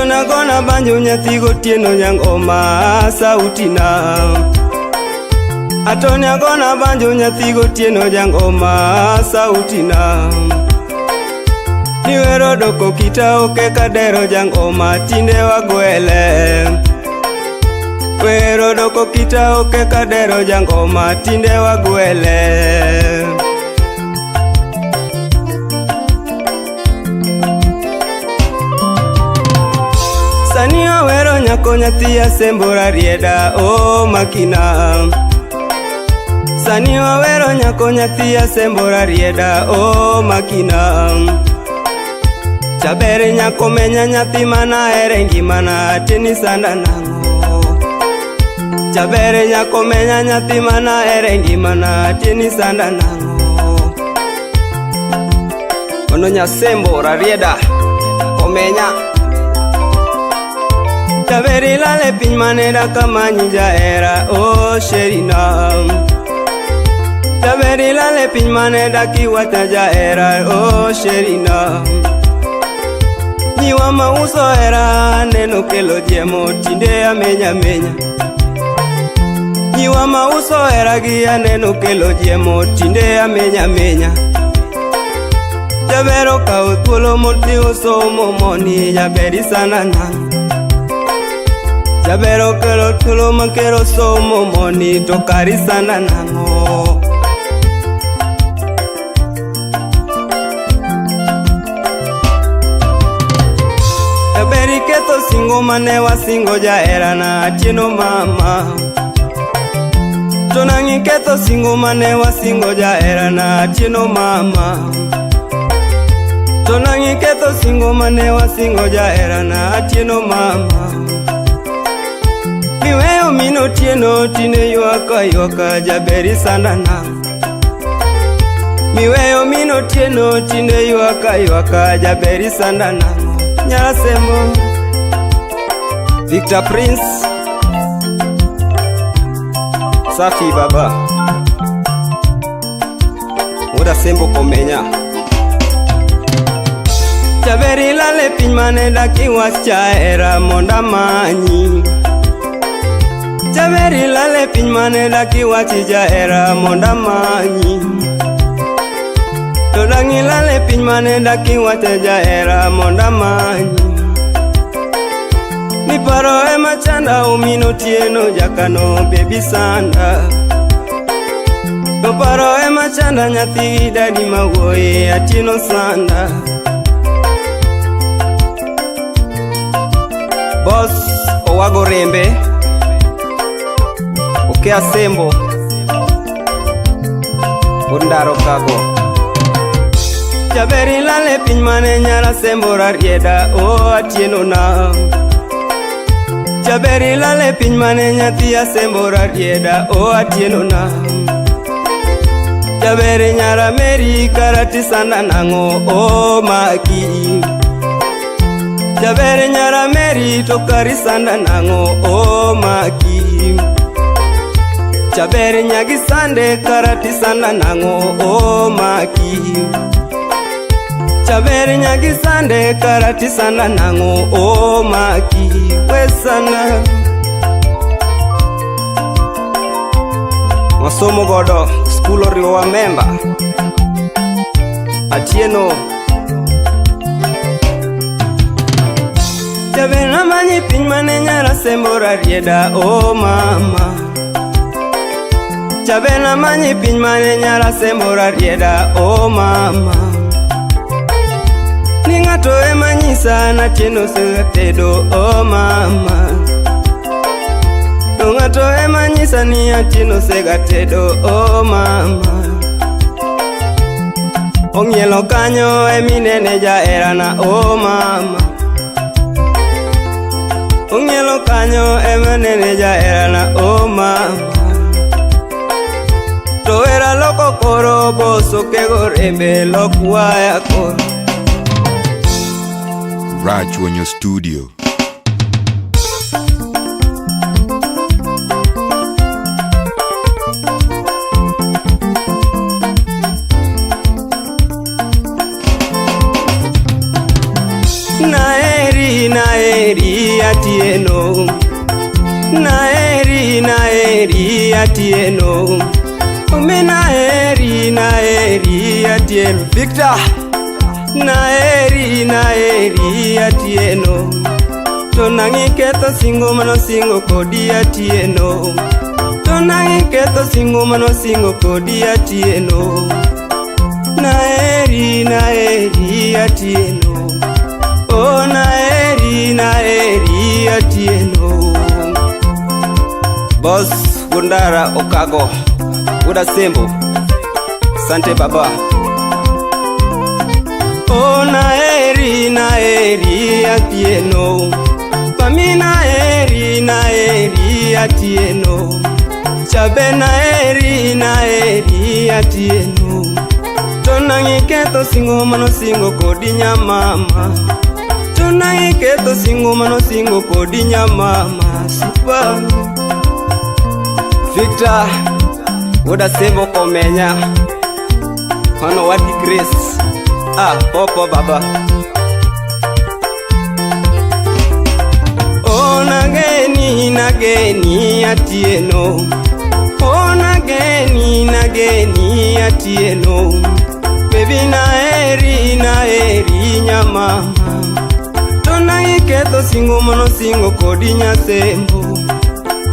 Atona gona banjo nyathi gotieno nyangoma sautina. Atona gona banjo nyathi gotieno nyangoma sautina. Niwero doko kita oke kadero jangoma tinde wagwele. Wero doko kita oke kadero jangoma tinde wagwele. Sani awero nyako nyathi asembora rieda o makina. Sani awero nyako nyathi asembora rieda o makina. Chabere nyako menya nyathi mana ere ngimana tini sanda nango. Chabere nyako menya nyathi mana ere ngimana tini sanda nango. Ono nyasembora rieda omenya. Chaberi lale piny maneda kamanyi jaera o sherina. Chaberi lale piny maneda kiwata jaera o sherina. Nyiwa mauso era neno kelo jemo tinde amenya menya. Nyiwa mauso era gia neno kelo jemo tinde amenya menya. Jabero kao thuolo moti usomo moni jaberi sana nango. Jabero kelo thuolo makero somo moni to kari sana nango. Jaberi ketho singo mane wasingo jaera na tieno mama. Tonangi ketho singo mane wasingo jaera na tieno mama. Tonangi ketho singo mane wasingo jaera na tieno mama. Miweyo mino tieno tine yuaka jaberi sana nango. Miweyo mino tieno tine yuaka jaberi sana nango. Nyasemo Victor Prince Safi baba Muda sembo komenya. Chaberi lale piny maneda kiwacha era monda manyi. Chaberi lale piny maneda kiwachi jaera monda manyi. Todangi lale piny maneda kiwache jaera monda manyi. Niparo ema chanda umino tieno jakano baby sanda. Niparo ema chanda nyathi dadi mawoye atino sanda. Boss owago rembe Oke asembo Bundaro kago. Chaberi lale piny mane nyara sembora rieda o atieno na. Chaberi lale piny mane nyathi asembora rieda o atieno na. Chaberi nyara meri karati sanda nango o maki. Chaberi nyara meri tokari sanda nango o maki. Chaberi nyagi sande karati sanda nango o maki. Chaberi nyagi sande karati sanda nango o maki. Wesana Masomo godo School oriwo wa member Atieno. Chaberi namanyi piny mane nyara sembora rieda o mama. Chaberi namanyi piny mane nyara sembora rieda o mama. Ni ng'ato ema nyisa na tieno setedo o mama. To ng'ato ema nyisa ni atieno segatedo o mama. Ong'ielo kanyo eminene jaera na o mama. Ong'ielo kanyo eminene jaera na o mama. To era loko koro boso kego rembe lokwaya koro. Raj on your studio. Nae naeri atieno, naeri atieno, ome naeri atieno. Victor, naeri atieno, to nangi ketho singo mano singo kodi atieno, to nangi ketho singo mano singo kodi atieno. Naeri atieno, oh naeri atieno. Boss Gundara Okago, Buda Sembo, Sante Baba. Oh naeri atieno, Pami naeri atieno, Chabe naeri atieno. Tonangi ketho singo mano singo kodi nyamama, tonangi ketho singo mano singo kodi nyamama. Super Victor, Buda Sembo komenya, Hano wadi Grace, Popo Baba. Oh nageni atieno, oh nageni atieno. Baby naeri nyamama, tonangi ketho singo mano singo kodi nyasembo,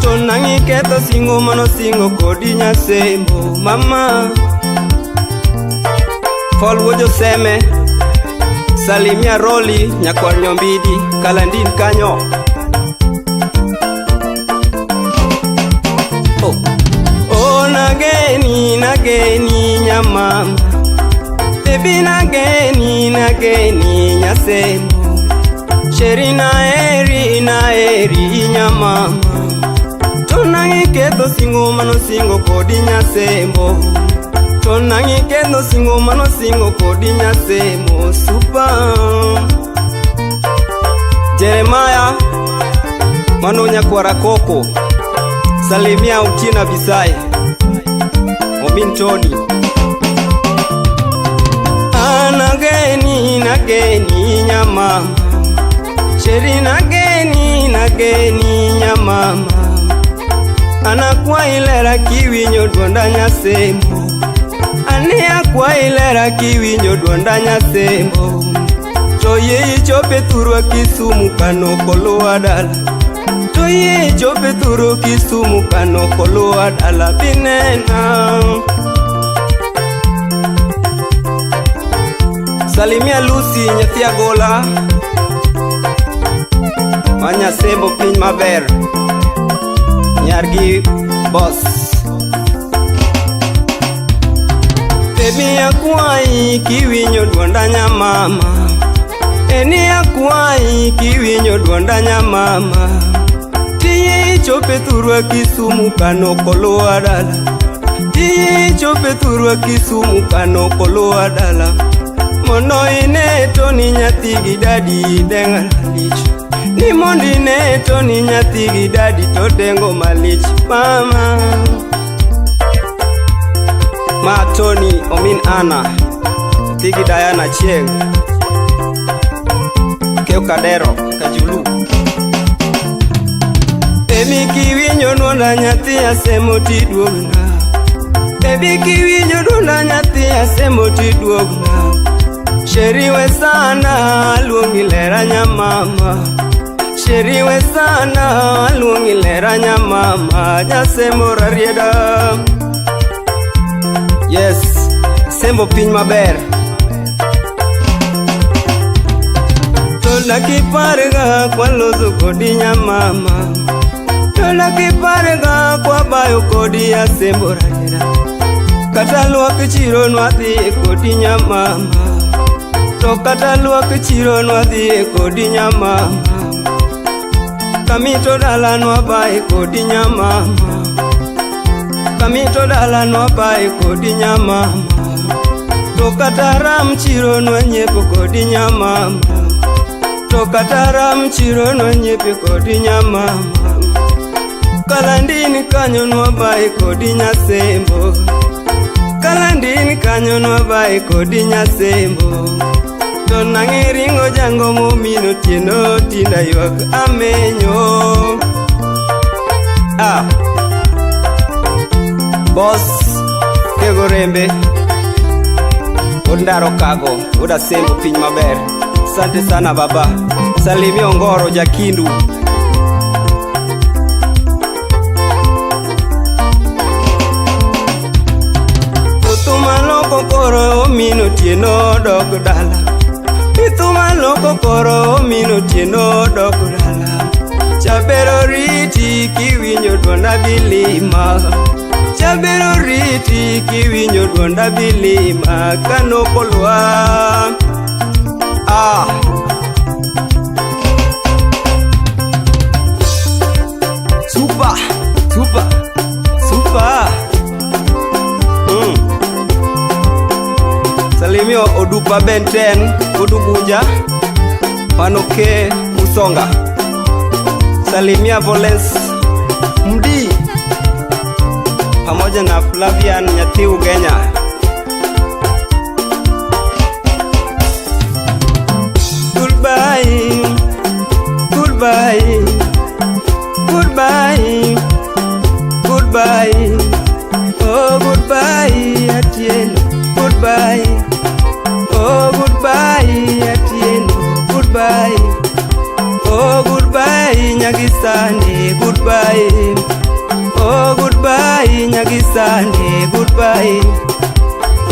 tonangi ketho singo mano singo kodi nyasembo. Mama Folwo Joseme, Salimia Roli, Nyakwar Nyombidi, Kalandin kanyo. Oh nageni nyamama, baby nageni nyasembo. Sheri naeri nyamama, tonangi ketho singo mano singo kodi nyasembo, tonangi ketho singo mano singo kodi nyasembo. Super Jeremiah Mano Nyakwara Koko, Salimia Utina Bisai, Omin Tony. Nageni nyamama, Sheri nageni nyamama. Anakwa ilera kiwinyo duonda nyasembo, ane akwa ilera kiwinyo duonda nyasembo. To ye chope thurwa Kisumu kano kolowa dala, to ye chope thurwa Kisumu kano kolowa dala. Binena Salimia Lucy Nyathia Gola, Manya Sembo piny maber, Nyargi Boss. Baby akwai kiwinyo duonda nyamama, eni akwai kiwinyo duonda nyamama. Tiye chope thurwa Kisumu kano kolowa dala, tiye chope thurwa Kisumu kano kolowa dala. Mondo ine to ni nyathi gi dadi denga malich, ni mondo ine to ni nyathi gi dadi to dengo malich. Mama Ma Tony Omin Ana, Tigi Diana Chieng, Keo Kadero Kajulu. Baby kiwinyo duonda nyathi asemo tiduogna, baby kiwinyo duonda nyathi asemo tiduogna. Sheri we sana luongi lera nyamama, Sheri we sana luongi lera nyamama. Nyasembo rarieda, yes, sembo piny maber. Tola kiparga kwa lozo kodi nyamama, tola kiparga kwa bayo kodi ya sembo rarieda. Kata luok chiro nwadhi kodi nyamama, to kata luok chiro nwadhi kodi nyamama. Kamito dala nwabai kodi nyamama, kamito dala nwabai kodi nyamama. To kata ram chiro nwanyiepo kodi nyamama, to kata ram chiro nwanyiepo kodi nyamama. Kalandini kanyo nwabai kodi nyasembo, Kalandini kanyo nwabai kodi nyasembo. To nangi ringo Jango jango momino tieno tinda ywak amenyo. Boss Kego Rembe Ondaro Kago Uda Sembo piny maber. Asante sana baba. Salimia Ongoro Jakindu. Utuma loko koro omino tieno dog dala. Ituma loko koro omino tieno dog dala. Chabero riti kiwinjo dwonda bilima. Chabero riti kiwinjo dwonda bilima. Kanokolwa Super, super, super. Salimio Odupa Benten, Odubuja, Panoke Musonga. Salimia Volens Mdi pamoja na Flavian Nyati Ugenya. Goodbye, goodbye, goodbye, goodbye. Oh goodbye Atieno, goodbye. Oh goodbye Atieno, goodbye. Oh goodbye Nyagisani, goodbye. Oh goodbye Nyagisani, goodbye.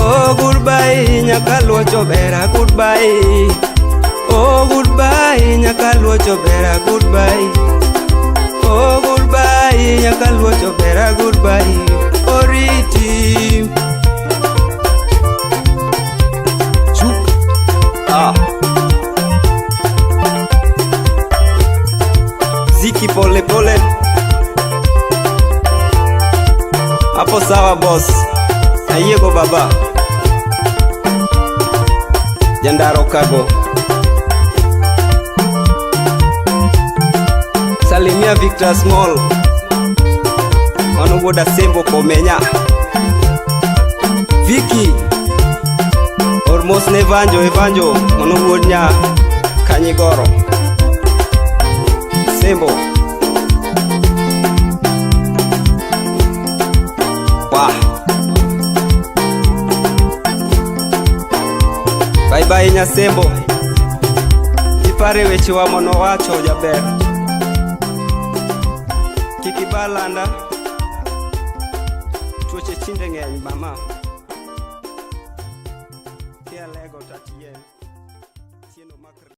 Oh goodbye Nyakaluo Chobera, goodbye. Oh goodbye Nyakaluo Chobera, goodbye. Oh goodbye Nyakaluo Chobera, goodbye. Oriti Chuk Ziki pole pole. Hapo sawa boss. Ayego baba. Jandaro Kago. Salimia Victor Small. Wano woda Sembo Komenya. Vicky Ormos Evanjo Wano wodnya Kanyigoro Sembo. Wah. Bye bye Nyasembo. Ipare weche wa mono wacho jaber. Kikibalanda tuoche chinde ng'eny mama. Kia lego tatien. Tieno makre.